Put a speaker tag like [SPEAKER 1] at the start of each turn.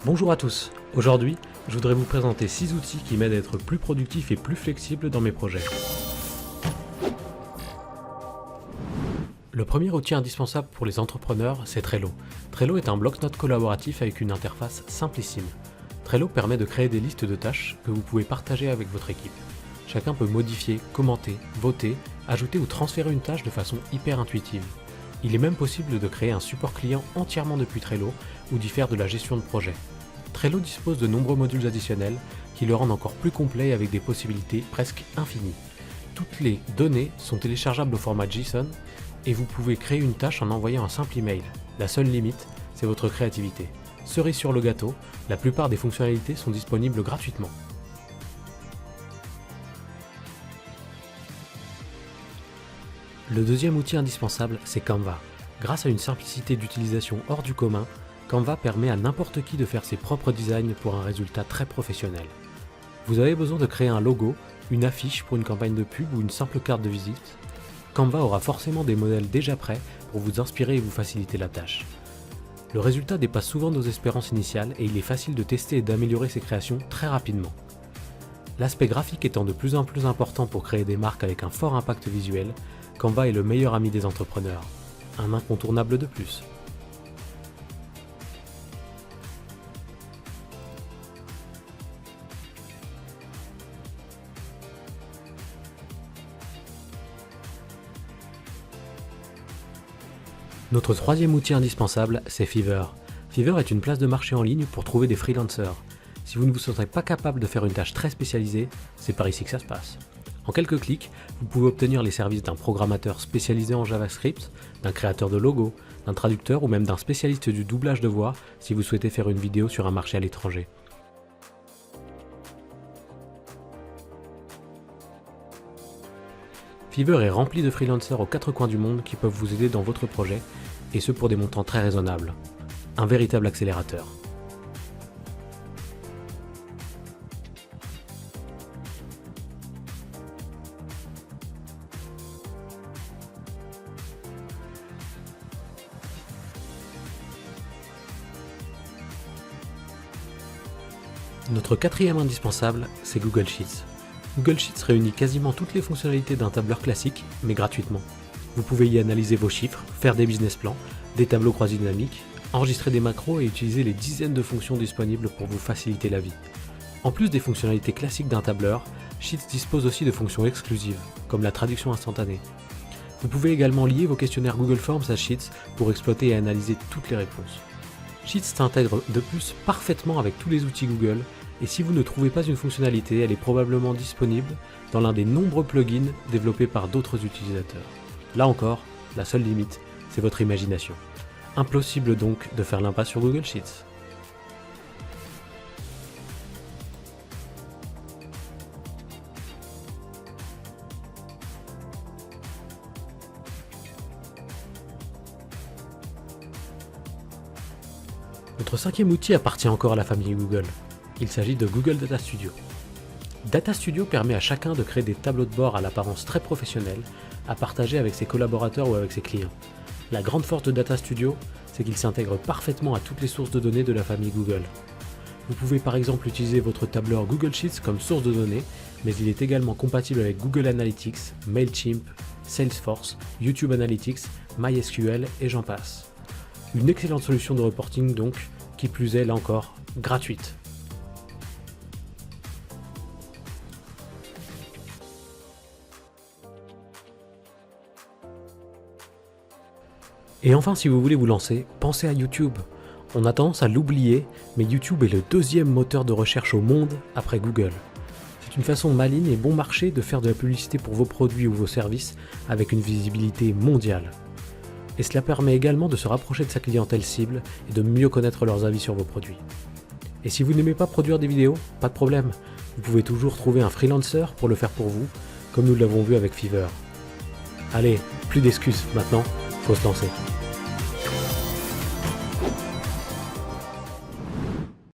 [SPEAKER 1] Bonjour à tous, aujourd'hui je voudrais vous présenter 6 outils qui m'aident à être plus productif et plus flexible dans mes projets. Le premier outil indispensable pour les entrepreneurs, c'est Trello. Trello est un bloc-notes collaboratif avec une interface simplissime. Trello permet de créer des listes de tâches que vous pouvez partager avec votre équipe. Chacun peut modifier, commenter, voter, ajouter ou transférer une tâche de façon hyper intuitive. Il est même possible de créer un support client entièrement depuis Trello ou d'y faire de la gestion de projet. Trello dispose de nombreux modules additionnels qui le rendent encore plus complet avec des possibilités presque infinies. Toutes les données sont téléchargeables au format JSON et vous pouvez créer une tâche en envoyant un simple email. La seule limite, c'est votre créativité. Cerise sur le gâteau, la plupart des fonctionnalités sont disponibles gratuitement. Le deuxième outil indispensable, c'est Canva. Grâce à une simplicité d'utilisation hors du commun, Canva permet à n'importe qui de faire ses propres designs pour un résultat très professionnel. Vous avez besoin de créer un logo, une affiche pour une campagne de pub ou une simple carte de visite. Canva aura forcément des modèles déjà prêts pour vous inspirer et vous faciliter la tâche. Le résultat dépasse souvent nos espérances initiales et il est facile de tester et d'améliorer ses créations très rapidement. L'aspect graphique étant de plus en plus important pour créer des marques avec un fort impact visuel, Canva est le meilleur ami des entrepreneurs. Un incontournable de plus. Notre troisième outil indispensable, c'est Fiverr. Fiverr est une place de marché en ligne pour trouver des freelancers. Si vous ne vous sentez pas capable de faire une tâche très spécialisée, c'est par ici que ça se passe. En quelques clics, vous pouvez obtenir les services d'un programmateur spécialisé en JavaScript, d'un créateur de logos, d'un traducteur ou même d'un spécialiste du doublage de voix si vous souhaitez faire une vidéo sur un marché à l'étranger. Fiverr est rempli de freelancers aux quatre coins du monde qui peuvent vous aider dans votre projet, et ce pour des montants très raisonnables. Un véritable accélérateur. Notre quatrième indispensable, c'est Google Sheets. Google Sheets réunit quasiment toutes les fonctionnalités d'un tableur classique, mais gratuitement. Vous pouvez y analyser vos chiffres, faire des business plans, des tableaux croisés dynamiques, enregistrer des macros et utiliser les dizaines de fonctions disponibles pour vous faciliter la vie. En plus des fonctionnalités classiques d'un tableur, Sheets dispose aussi de fonctions exclusives, comme la traduction instantanée. Vous pouvez également lier vos questionnaires Google Forms à Sheets pour exploiter et analyser toutes les réponses. Sheets s'intègre de plus parfaitement avec tous les outils Google, et si vous ne trouvez pas une fonctionnalité, elle est probablement disponible dans l'un des nombreux plugins développés par d'autres utilisateurs. Là encore, la seule limite, c'est votre imagination. Impossible donc de faire l'impasse sur Google Sheets. Notre cinquième outil appartient encore à la famille Google. Il s'agit de Google Data Studio. Data Studio permet à chacun de créer des tableaux de bord à l'apparence très professionnelle à partager avec ses collaborateurs ou avec ses clients. La grande force de Data Studio, c'est qu'il s'intègre parfaitement à toutes les sources de données de la famille Google. Vous pouvez par exemple utiliser votre tableur Google Sheets comme source de données, mais il est également compatible avec Google Analytics, Mailchimp, Salesforce, YouTube Analytics, MySQL et j'en passe. Une excellente solution de reporting donc, qui plus est là encore, gratuite. Et enfin, si vous voulez vous lancer, pensez à YouTube. On a tendance à l'oublier, mais YouTube est le deuxième moteur de recherche au monde après Google. C'est une façon maligne et bon marché de faire de la publicité pour vos produits ou vos services avec une visibilité mondiale. Et cela permet également de se rapprocher de sa clientèle cible et de mieux connaître leurs avis sur vos produits. Et si vous n'aimez pas produire des vidéos, pas de problème. Vous pouvez toujours trouver un freelancer pour le faire pour vous, comme nous l'avons vu avec Fiverr. Allez, plus d'excuses, maintenant, faut se lancer.